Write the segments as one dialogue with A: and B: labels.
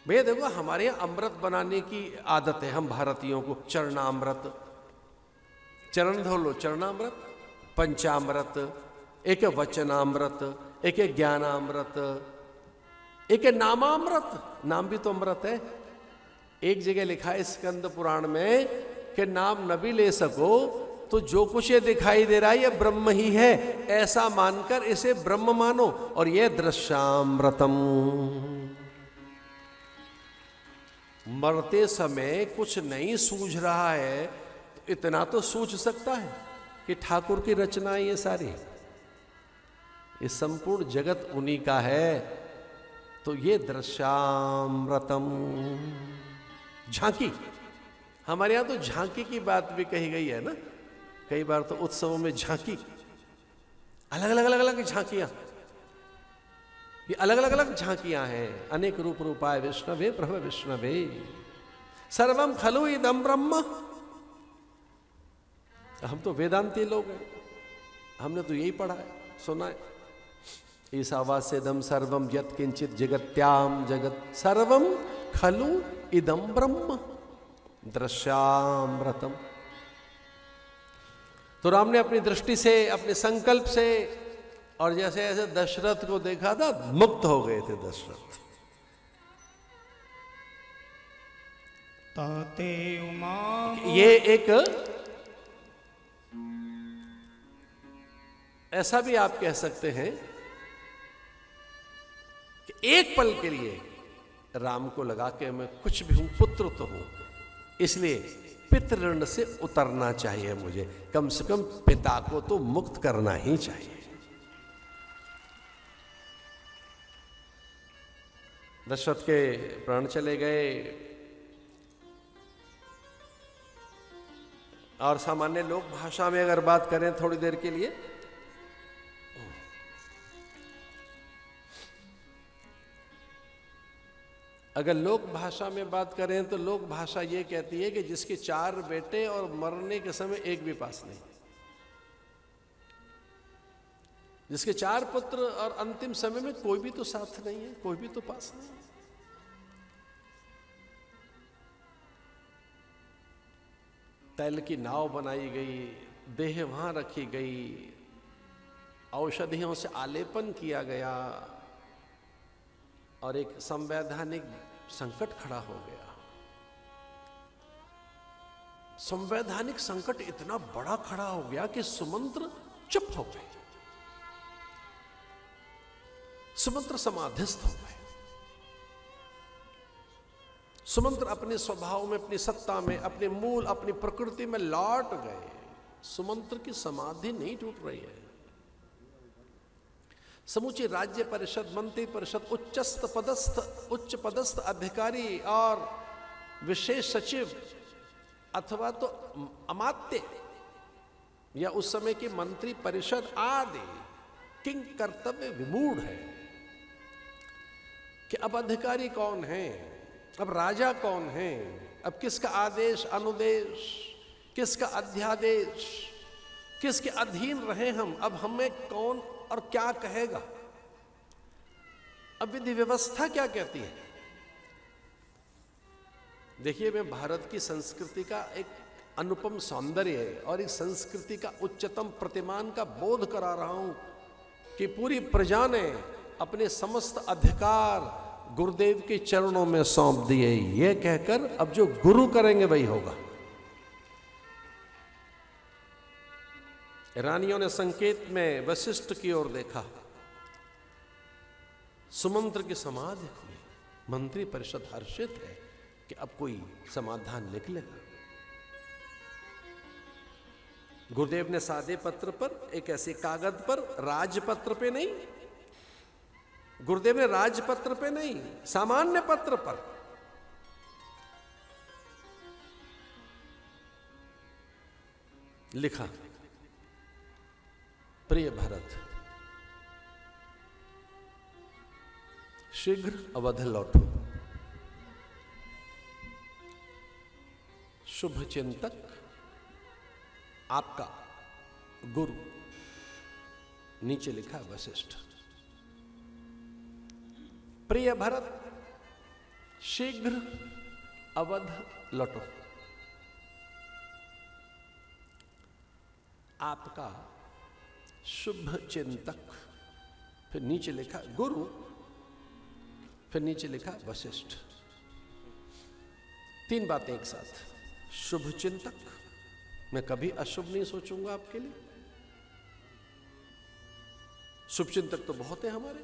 A: भैया देखो, हमारे यहाँ अमृत बनाने की आदत है, हम भारतीयों को। चरणामृत, चरण धो लो, चरणामृत, पंचामृत, एक वचनामृत, एक ज्ञानामृत, एक नामामृत, नाम भी तो अमृत है। एक जगह लिखा है स्कंद पुराण में कि नाम न भी ले सको तो जो कुछ ये दिखाई दे रहा है ये ब्रह्म ही है, ऐसा मानकर इसे ब्रह्म मानो। और ये दृश्यामृतम। मरते समय कुछ नहीं सूझ रहा है तो इतना तो सूझ सकता है कि ठाकुर की रचना ये सारी, ये संपूर्ण जगत उन्हीं का है। तो ये दृश्यामृतम, झांकी। हमारे यहां तो झांकी की बात भी कही गई है ना, कई बार तो उत्सवों में झांकी, अलग अलग अलग अलग झांकियां, ये अलग अलग अलग झांकियां हैं। अनेक रूप रूपाय विष्णवे प्रभ विष्णवे सर्वम खलु इदम ब्रह्म। हम तो वेदांती लोग हैं, हमने तो यही पढ़ा है, सुना है। ईशावास्यदम सर्वम यत् किंचित जगत्याम जगत सर्वम खलु इदम ब्रह्म दृश्यामृतम। तो राम ने अपनी दृष्टि से, अपने संकल्प से, और जैसे ऐसे दशरथ को देखा था, मुक्त हो गए थे दशरथ।
B: ताते उमा,
A: ये एक ऐसा भी आप कह सकते हैं कि एक पल के लिए राम को लगा के मैं कुछ भी हूं, पुत्र तो हूं, इसलिए पितृण से उतरना चाहिए मुझे, कम से कम पिता को तो मुक्त करना ही चाहिए। दशरथ के प्राण चले गए और सामान्य लोक भाषा में अगर बात करें थोड़ी देर के लिए, अगर लोक भाषा में बात करें तो लोक भाषा ये कहती है कि जिसके 4 बेटे और मरने के समय एक भी पास नहीं, जिसके 4 पुत्र और अंतिम समय में कोई भी तो साथ नहीं है, कोई भी तो पास नहीं। तैल की नाव बनाई गई, देह वहां रखी गई, औषधियों से आलेपन किया गया और एक संवैधानिक संकट खड़ा हो गया। संवैधानिक संकट इतना बड़ा खड़ा हो गया कि सुमंत्र चुप हो गए, सुमंत्र समाधिस्थ हो गए। सुमंत्र अपने स्वभाव में, अपनी सत्ता में, अपने मूल, अपनी प्रकृति में लौट गए। सुमंत्र की समाधि नहीं टूट रही है। समूची राज्य परिषद, मंत्री परिषद, उच्च पदस्थ अधिकारी और विशेष सचिव अथवा तो अमात्य या उस समय की मंत्री परिषद आदि किंग कर्तव्य विमूढ़ है कि अब अधिकारी कौन है, अब राजा कौन है, अब किसका आदेश अनुदेश, किसका अध्यादेश, किसके अधीन रहे हम, अब हमें कौन और क्या कहेगा, अब विधि व्यवस्था क्या कहती है। देखिए, मैं भारत की संस्कृति का एक अनुपम सौंदर्य और इस संस्कृति का उच्चतम प्रतिमान का बोध करा रहा हूं कि पूरी प्रजा ने अपने समस्त अधिकार गुरुदेव के चरणों में सौंप दिए, ये कहकर अब जो गुरु करेंगे वही होगा। रानियों ने संकेत में वशिष्ठ की ओर देखा, सुमंत्र की समाधि खुली, मंत्री परिषद हर्षित है कि अब कोई समाधान निकलेगा। गुरुदेव ने सादे पत्र पर, एक ऐसे कागज पर, राजपत्र पे नहीं, गुरुदेव ने राजपत्र पे नहीं, सामान्य पत्र पर लिखा, प्रिय भरत, शीघ्र अवध लौटो। शुभ चिंतक आपका गुरु। नीचे लिखा वशिष्ठ। प्रिय भरत, शीघ्र अवध लौटो। आपका शुभ चिंतक, फिर नीचे लिखा गुरु, फिर नीचे लिखा वशिष्ठ। 3 बातें एक साथ। शुभ चिंतक, मैं कभी अशुभ नहीं सोचूंगा आपके लिए। शुभ चिंतक तो बहुत है हमारे,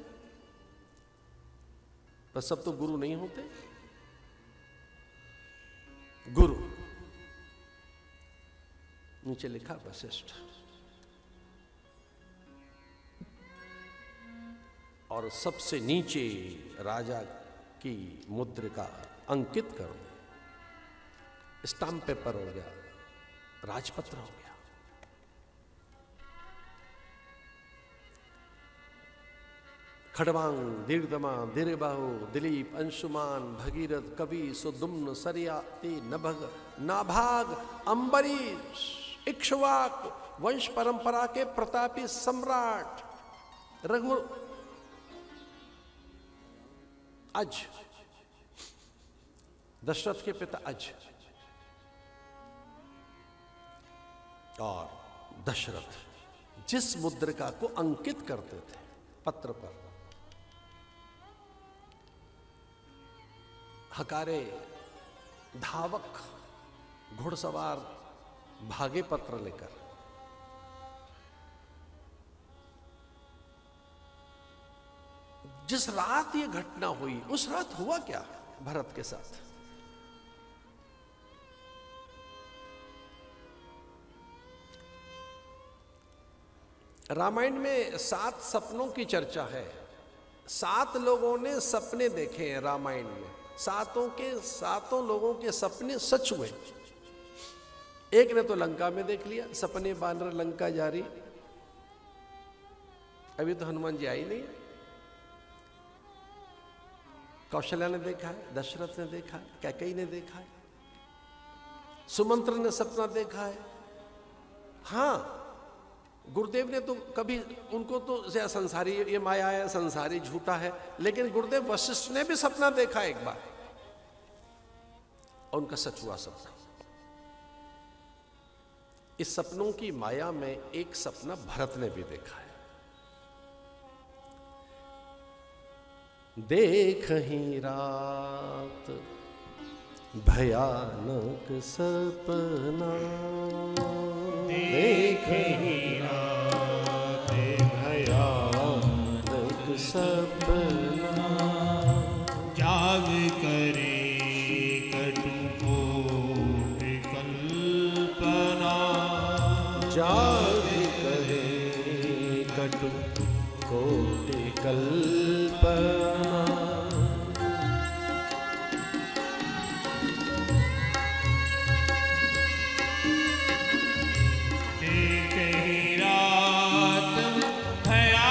A: पर सब तो गुरु नहीं होते। गुरु, नीचे लिखा वशिष्ठ। और सबसे नीचे राजा की मुद्रिका अंकित कर दो। स्टाम्प पेपर हो गया, राजपत्र हो गया। खड़वांग, दीर्घमा, दीर्घबाहु, दिलीप, अंशुमान, भगीरथ, कवि, सुदुम्न, सरियाती, नभग, नाभाग, अंबरीश, इक्ष्वाक, वंश परंपरा के प्रतापी सम्राट रघु, अज, दशरथ के पिता अज, और दशरथ जिस मुद्रिका को अंकित करते थे पत्र पर, हकारे धावक घुड़सवार भागे पत्र लेकर। जिस रात ये घटना हुई, उस रात हुआ क्या भरत के साथ? रामायण में 7 सपनों की चर्चा है। 7 लोगों ने सपने देखे हैं रामायण में। 7 लोगों के सपने सच हुए। एक ने तो लंका में देख लिया, सपने बानर लंका जारी। अभी तो हनुमान जी आई नहीं। कौशल्या ने देखा है, दशरथ ने देखा है, कैकेयी ने देखा है, सुमंत्र ने सपना देखा है। हाँ, गुरुदेव ने तो कभी, उनको तो संसारी, ये माया है, संसारी झूठा है, लेकिन गुरुदेव वशिष्ठ ने भी सपना देखा एक बार, और उनका सच हुआ सपना। इस सपनों की माया में एक सपना भरत ने भी देखा है। देखहि रात भयानक सपना, देखहि रात भयानक सपना,
B: जाग करे कटुकोट कल्पना,
A: जाग करे कटुकोट कल्पना। देखहि रात भयानक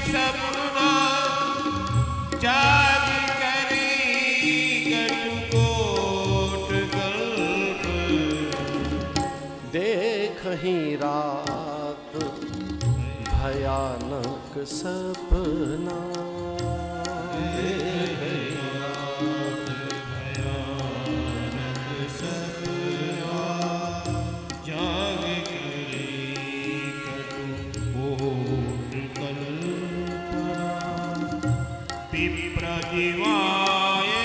A: सपना, देखहि रात भयानक सपना,
B: जाग करे कटुकोट कल्पना, विप्र जीवाय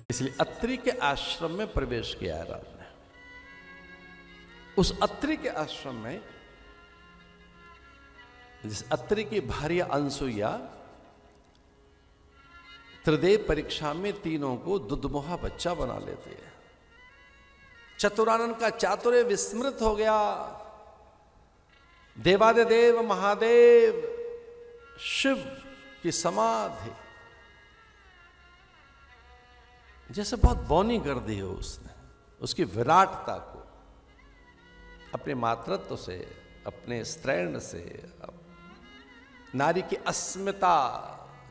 A: इसलिए अत्रि के आश्रम में प्रवेश किया है राम ने। उस अत्रि के आश्रम में, जिस अत्रि की भार्या अनसुईया त्रिदेव परीक्षा में तीनों को दुधमुहा बच्चा बना लेते हैं। चतुरानन का चातुर्य विस्मृत हो गया। देवादिदेव महादेव शिव की समाधि जैसे बहुत बौनी कर दी हो उसने, उसकी विराटता को अपने मातृत्व से, अपने स्त्रैण से, नारी की अस्मिता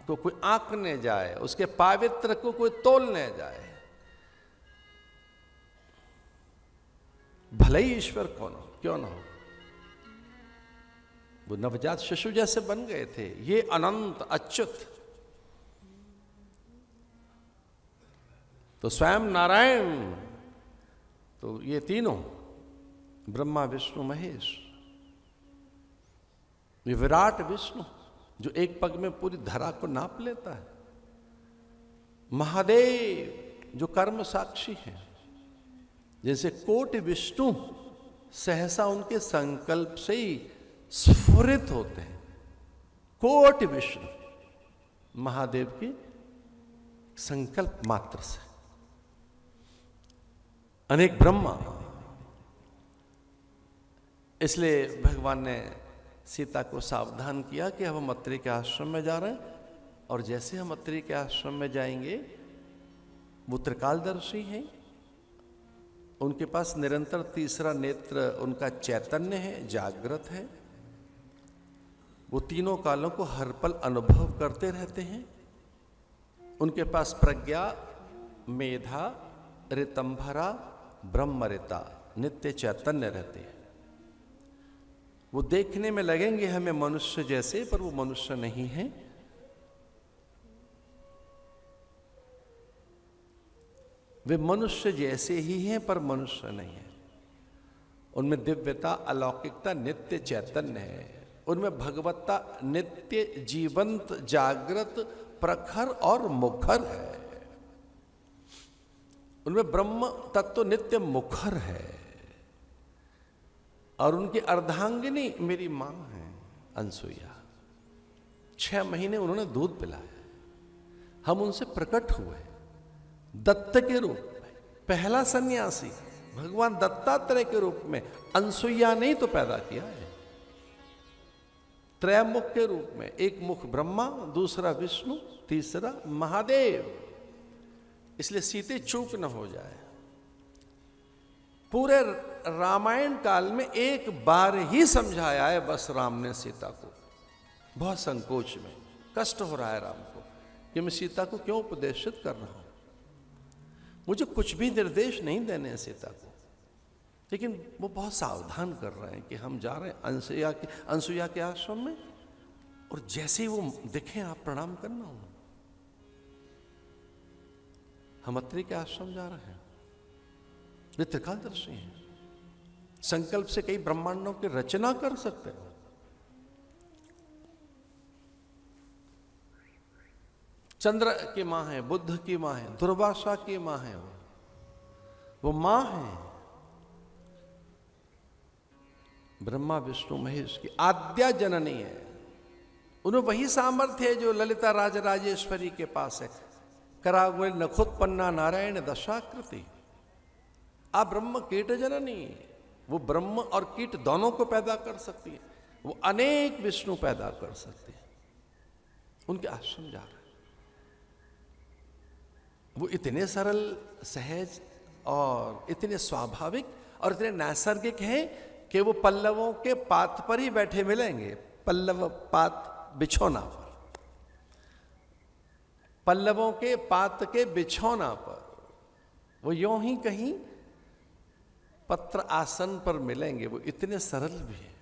A: को कोई आंकने जाए, उसके पावित्र को कोई तोलने जाए, भले ही ईश्वर कौन हो क्यों ना हो, वो नवजात शिशु जैसे बन गए थे। ये अनंत अच्युत तो स्वयं नारायण, तो ये तीनों ब्रह्मा विष्णु महेश, ये विराट विष्णु जो एक पग में पूरी धरा को नाप लेता है, महादेव जो कर्म साक्षी है, जैसे कोटि विष्णु सहसा उनके संकल्प से ही स्फुरित होते हैं। कोटि विष्णु महादेव की संकल्प मात्र से, अनेक ब्रह्मा। इसलिए भगवान ने सीता को सावधान किया कि अब हम अत्रि के आश्रम में जा रहे हैं, और जैसे हम अत्रि के आश्रम में जाएंगे, वो त्रिकालदर्शी हैं, उनके पास निरंतर तीसरा नेत्र उनका चैतन्य है, जागृत है, वो तीनों कालों को हर पल अनुभव करते रहते हैं। उनके पास प्रज्ञा, मेधा, ऋतंभरा, ब्रह्मरिता, नित्य चैतन्य रहते हैं। वो देखने में लगेंगे हमें मनुष्य जैसे, पर वो मनुष्य नहीं है। वे मनुष्य जैसे ही हैं पर मनुष्य नहीं है। उनमें दिव्यता, अलौकिकता, नित्य चैतन्य है। उनमें भगवत्ता नित्य जीवंत, जागृत, प्रखर और मुखर है। उनमें ब्रह्म तत्व नित्य मुखर है। और उनकी अर्धांगिनी मेरी मां है अनसुईया। 6 महीने उन्होंने दूध पिलाया। हम उनसे प्रकट हुए दत्त के रूप में। पहला सन्यासी भगवान दत्तात्रेय के रूप में अनसुईया ने ही तो पैदा किया है। त्रैमुख के रूप में, एक मुख ब्रह्मा, दूसरा विष्णु, तीसरा महादेव। इसलिए सीते चूक न हो जाए। पूरे रामायण काल में एक बार ही समझाया है बस राम ने सीता को, बहुत संकोच में। कष्ट हो रहा है राम को कि मैं सीता को क्यों उपदेशित कर रहा हूं। मुझे कुछ भी निर्देश नहीं देने हैं सीता को, लेकिन वो बहुत सावधान कर रहे हैं कि हम जा रहे हैं अनसुईया के आश्रम में, और जैसे ही वो दिखे आप प्रणाम करना हो। हम अत्रि के आश्रम जा रहे हैं। वे त्रिकालदर्शी हैं, संकल्प से कई ब्रह्मांडों की रचना कर सकते हैं। चंद्र की मां है, बुद्ध की मां है, दुर्वासा की मां है। वो मां है ब्रह्मा विष्णु महेश की आद्या जननी है। उन्हें वही सामर्थ्य है जो ललिता राजराजेश्वरी के पास है। करागुल नखोत्पन्ना नारायण दशाकृति। आ ब्रह्म कीट जननी, वो ब्रह्म और कीट दोनों को पैदा कर सकती है। वो अनेक विष्णु पैदा कर सकती है। उनके आश्रम जा रहे हैं। वो इतने सरल, सहज और इतने स्वाभाविक और इतने नैसर्गिक हैं कि वो पल्लवों के पात पर ही बैठे मिलेंगे। पल्लव पात बिछौना पर, पल्लवों के पात के बिछौना पर, वो यूं ही कहीं पत्र आसन पर मिलेंगे। वो इतने सरल भी हैं।